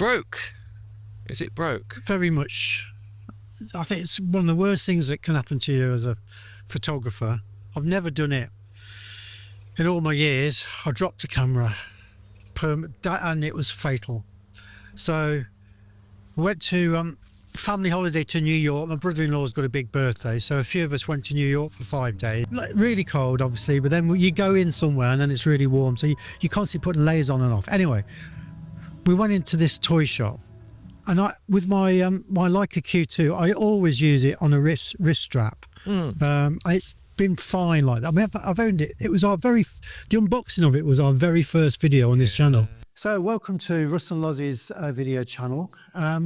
broke. Is it broke? Very much. I think it's one of the worst things that can happen to you as a photographer. I've never done it. In all my years, I dropped a camera and it was fatal. So I went to family holiday to New York. My brother-in-law's got a big birthday, so a few of us went to New York for 5 days. Really cold, obviously, but then you go in somewhere and then it's really warm, so you constantly putting layers on and off. Anyway, we went into this toy shop, and with my Leica Q2, I always use it on a wrist strap. It's been fine like that. I mean, I've owned it. It was the unboxing of it was our very first video on this channel. So welcome to Russ and Lozzie's video channel. A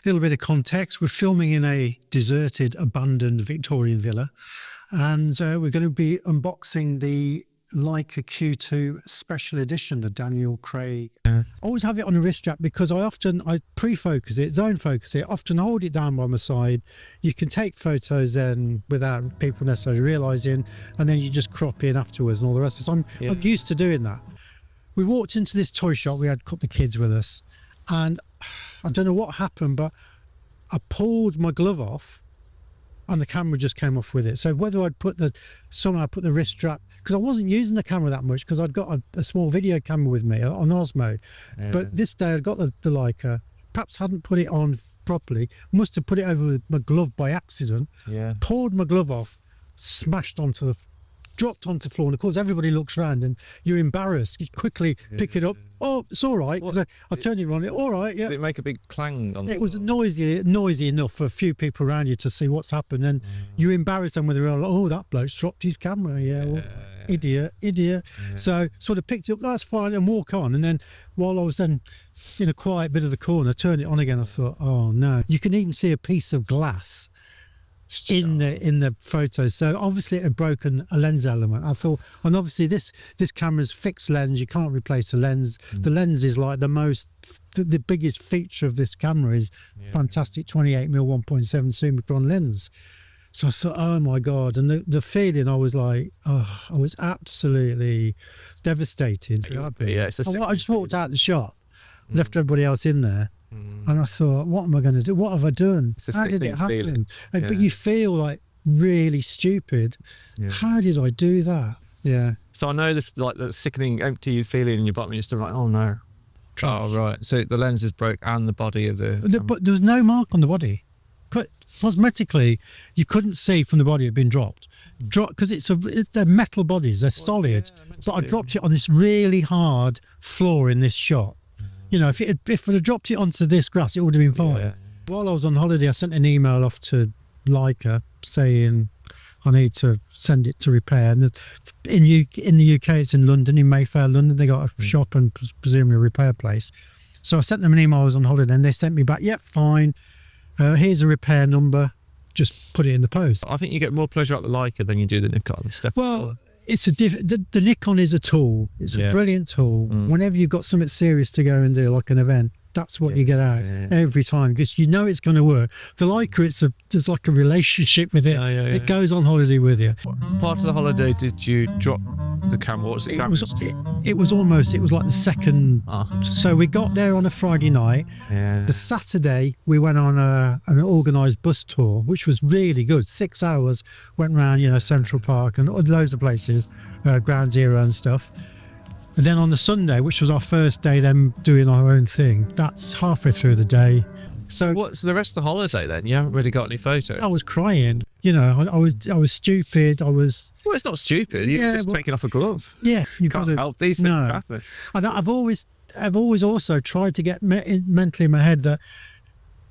little bit of context. We're filming in a deserted, abandoned Victorian villa, and we're going to be unboxing the Leica Q2 special edition, the Daniel Craig. I always have it on a wrist strap because I pre-focus it, zone focus it, often hold it down by my side. You can take photos then without people necessarily realising, and then you just crop in afterwards and all the rest of it. So I'm used to doing that. We walked into this toy shop, we had a couple of kids with us, and I don't know what happened, but I pulled my glove off and the camera just came off with it. So whether I'd somehow put the wrist strap, because I wasn't using the camera that much because I'd got a small video camera with me on Oz mode. But this day I'd got the Leica, perhaps hadn't put it on properly, must have put it over my glove by accident, pulled my glove off, smashed dropped onto the floor, and of course everybody looks around and you're embarrassed. You quickly pick it up. Oh, it's all right, because I turned it around. All right, yeah. Did it make a big clang on the It was noisy enough for a few people around you to see what's happened, and you embarrass them with their own, oh, that bloke's dropped his camera. Idiot. So sort of picked it up, that's fine, and walk on. And then while I was then in a quiet bit of the corner, turned it on again, I thought, oh no. You can even see a piece of glass in the photos. So obviously it had broken a lens element. I thought, and obviously this camera's fixed lens, you can't replace the lens. The lens is like the biggest feature of this camera is fantastic 28mm 1.7 Summicron lens. So I thought, oh my God. And the feeling, I was like, oh, I was absolutely devastated. I just walked out the shop, left everybody else in there. And I thought, what am I going to do? What have I done? How did it happen? But you feel like really stupid. How did I do that? So I know the sickening, empty feeling in your bottom. You're still like, oh no. Trash. Oh right. So the lens is broke and the body of but there was no mark on the body. Cosmetically, you couldn't see from the body it had been dropped because they're metal bodies. They're solid. But I dropped it on this really hard floor in this shot. You know, if I'd have dropped it onto this grass, it would have been fine. While I was on holiday, I sent an email off to Leica saying I need to send it to repair. And in the UK, it's in London, in Mayfair, London. They got a shop and presumably a repair place. So I sent them an email. I was on holiday, and they sent me back, yep, fine. Here's a repair number. Just put it in the post. I think you get more pleasure at the Leica than you do the Nikon stuff. Well, it's the Nikon is a tool. It's a brilliant tool. Whenever you've got something serious to go and do, like an event, that's what you get out every time, because you know it's going to work. The Leica, there's like a relationship with it. It goes on holiday with you. What part of the holiday did you drop the camera? What was it? It was like the second. So we got there on a Friday night. The Saturday we went on an organised bus tour, which was really good. 6 hours, went around, Central Park and loads of places, Ground Zero and stuff. And then on the Sunday, which was our first day, then doing our own thing, that's halfway through the day. So what's the rest of the holiday then? You haven't really got any photos. I was crying. I was stupid. Well, it's not stupid. You're just taking off a glove. Yeah, you can't help these things happen. And I've always also tried to get mentally in my head that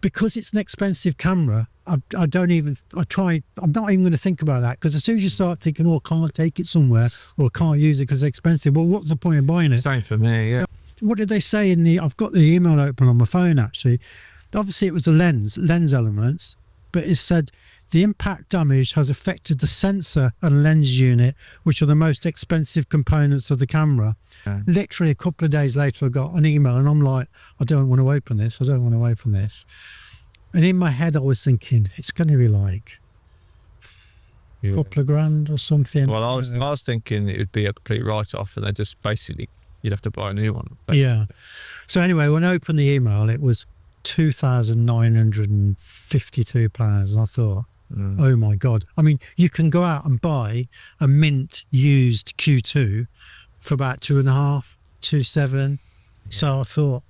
because it's an expensive camera, I'm not even going to think about that, because as soon as you start thinking, oh, I can't take it somewhere, or I can't use it because it's expensive, well, what's the point of buying it? Same for me, yeah. So what did they say I've got the email open on my phone actually. Obviously it was the lens elements, but it said the impact damage has affected the sensor and lens unit, which are the most expensive components of the camera. Literally a couple of days later I got an email and I'm like, I don't want to open this. And in my head I was thinking, it's going to be like a couple of grand or something. Well, I was thinking it would be a complete write-off, and they just basically you'd have to buy a new one. Yeah. So anyway, when I opened the email, it was £2,952, and I thought, oh my God. I mean, you can go out and buy a mint used Q2 for about 2.5, 2.7. So I thought,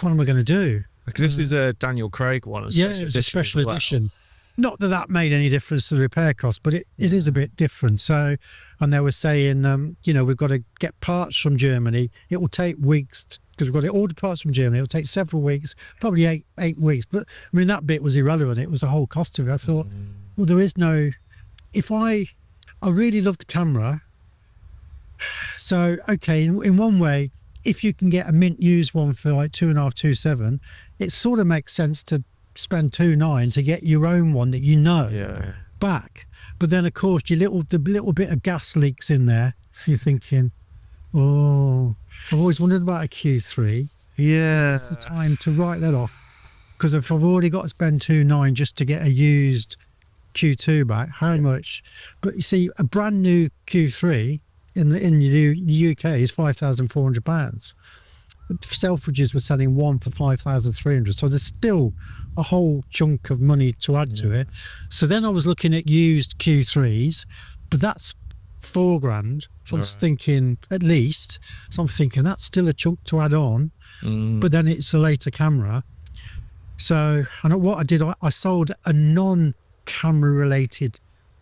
what am I going to do? Because this is a Daniel Craig one. Yeah, it was a special edition. Not that that made any difference to the repair cost, but it is a bit different. So, and they were saying, we've got to get parts from Germany. It will take weeks because we've got to order parts from Germany. It'll take several weeks, probably eight weeks. But I mean, that bit was irrelevant. It was the whole cost of it. I thought, well, there is no. If I really love the camera. So okay, in one way, if you can get a mint used one for like 2.5, 2.7, it sort of makes sense to spend 2.9 to get your own one that back. But then of course the little bit of gas leaks in there. You're thinking, oh, I've always wondered about a Q3. Yeah, it's the time to write that off, because if I've already got to spend 2.9 just to get a used Q2 back, how much? But you see, a brand new Q3 in the UK is £5,400. Selfridges were selling one for 5,300, so there's still a whole chunk of money to add to it. So then I was looking at used Q3s, but that's £4,000. So I'm thinking at least. So I'm thinking that's still a chunk to add on. But then it's a later camera. So and what I did, I sold a non-camera related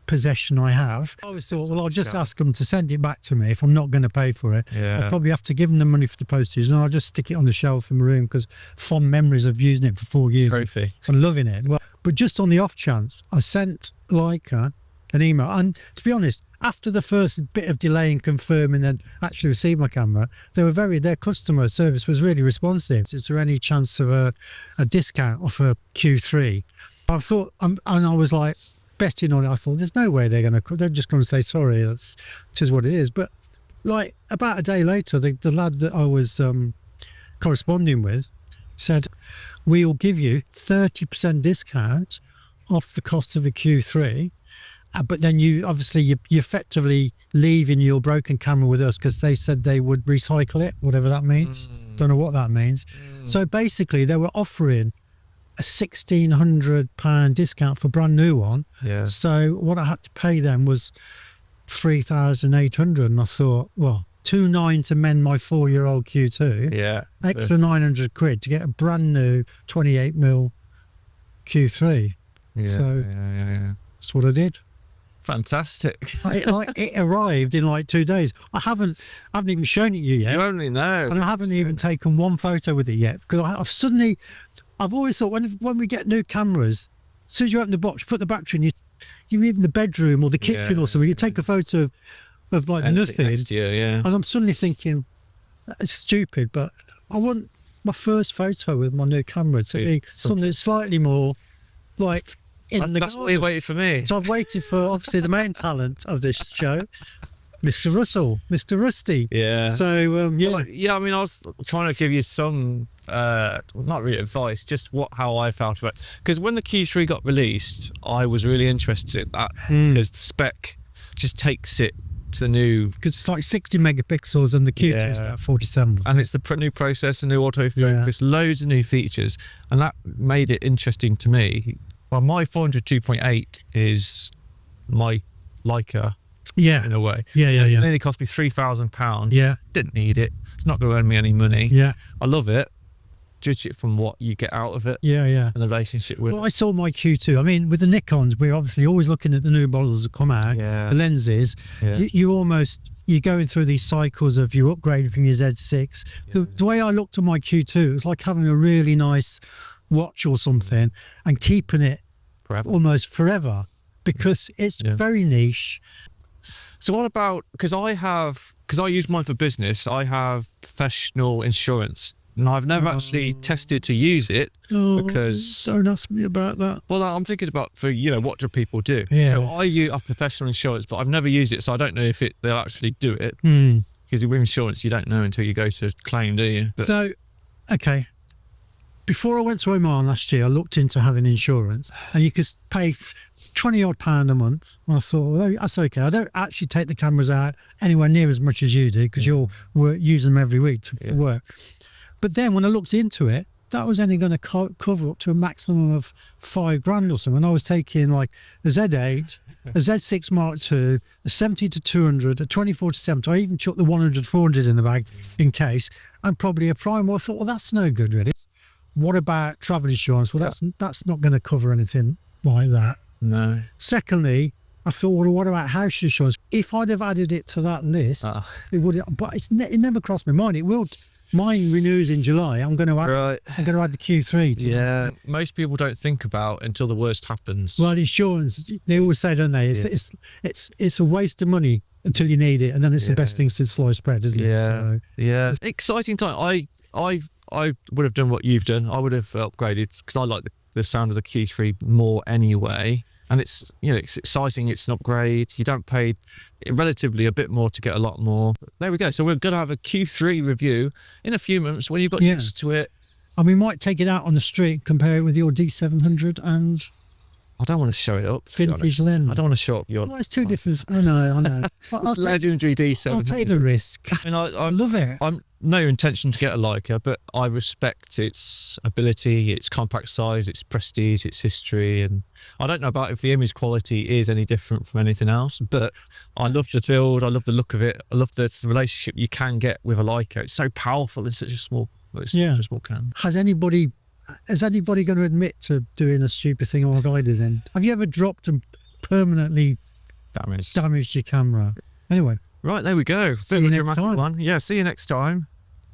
possession I have. I always thought, well, I'll just ask them to send it back to me if I'm not going to pay for it. I'll probably have to give them the money for the postage, and I'll just stick it on the shelf in my room, because fond memories of using it for 4 years. Trophy. And loving it. Well, but just on the off chance, I sent Leica an email, and to be honest, after the first bit of delay in confirming and actually received my camera, their customer service was really responsive. Is there any chance of a discount off a Q3? I thought, and I was like, betting on it. I thought, there's no way they're just going to say sorry. It is what it is. But like about a day later, the lad that I was corresponding with said, we'll give you 30% discount off the cost of the Q3, but then you effectively leaving your broken camera with us, because they said they would recycle it, whatever that means. Don't know what that means. So basically they were offering a £1,600 discount for a brand new one. So what I had to pay them was 3,800, and I thought, well, 2.9 to mend my 4-year-old Q2. Extra 900 quid to get a brand new 28mm Q3. That's what I did. Fantastic. It arrived in like 2 days. I haven't even shown it you yet. You only know. And I haven't even taken one photo with it yet, because I've always thought when we get new cameras, as soon as you open the box, you put the battery in, you're in the bedroom or the kitchen or something, you take a photo of like nothing. Next year, and I'm suddenly thinking, it's stupid, but I want my first photo with my new camera to be something slightly more like that's what you waited for me. So I've waited for obviously the main talent of this show, Mr. Russell, Mr. Rusty. So I mean, I was trying to give you some not really advice, just how I felt about it. Because when the Q3 got released, I was really interested in that, because the spec just takes it to the new, because it's like 60 megapixels and the Q2 is about 47, and it's the new processor, new autofocus, loads of new features, and that made it interesting to me. Well, my 400 2.8 is my Leica, in a way. It nearly cost me £3,000. Didn't need it. It's not going to earn me any money. I love it. Judge it from what you get out of it. And the relationship with it. Well, I saw my Q2. I mean, with the Nikons, we're obviously always looking at the new models that come out, the lenses. You're going through these cycles of you upgrading from your Z6. The way I looked at my Q2, it was like having a really nice watch or something and keeping it almost forever, because it's very niche. So what about, because I use mine for business, I have professional insurance, and I've never actually tested to use it, because don't ask me about that. Well, I'm thinking about, for what do people do? So I have professional insurance, but I've never used it, so I don't know if they'll actually do it, because with insurance you don't know until you go to claim, do you? So before I went to Oman last year, I looked into having insurance, and you could pay 20 odd pound a month. And I thought, well, that's okay. I don't actually take the cameras out anywhere near as much as you do, because you'll use them every week for work. But then when I looked into it, that was only going to cover up to a maximum of £5,000 or something. And I was taking like a Z8, a Z6 Mark II, a 70-200, a 24-70. I even chucked the 100-400 in the bag in case, and probably a prime. Well, I thought, well, that's no good really. What about travel insurance? Well, that's not going to cover anything like that. No. Secondly, I thought, well, what about house insurance? If I'd have added it to that list, it would. But it never crossed my mind. It will. Mine renews in July. I'm going to add the Q3 to that. Most people don't think about until the worst happens. Well, insurance, they always say, don't they? It's a waste of money until you need it, and then it's the best thing since sliced bread, isn't it? So, yeah. Exciting time. I would have done what you've done. I would have upgraded, because I like the sound of the Q3 more anyway. And it's exciting. It's an upgrade. You don't pay relatively a bit more to get a lot more. There we go. So we're going to have a Q3 review in a few months when you've got used to it. And we might take it out on the street, compare it with your D700 and... I don't want to show it up. Vintage lens. I don't want to show up your... Well, it's two different... I know. Legendary D700. I'll take the risk. I love it. I'm no intention to get a Leica, but I respect its ability, its compact size, its prestige, its history, and I don't know about if the image quality is any different from anything else, but I love the build, I love the look of it, I love the relationship you can get with a Leica. It's so powerful in such a small cam. Has anybody going to admit to doing a stupid thing like I did then? Have you ever dropped and permanently damaged your camera? Anyway. Right, there we go. See you next time. Yeah, see you next time.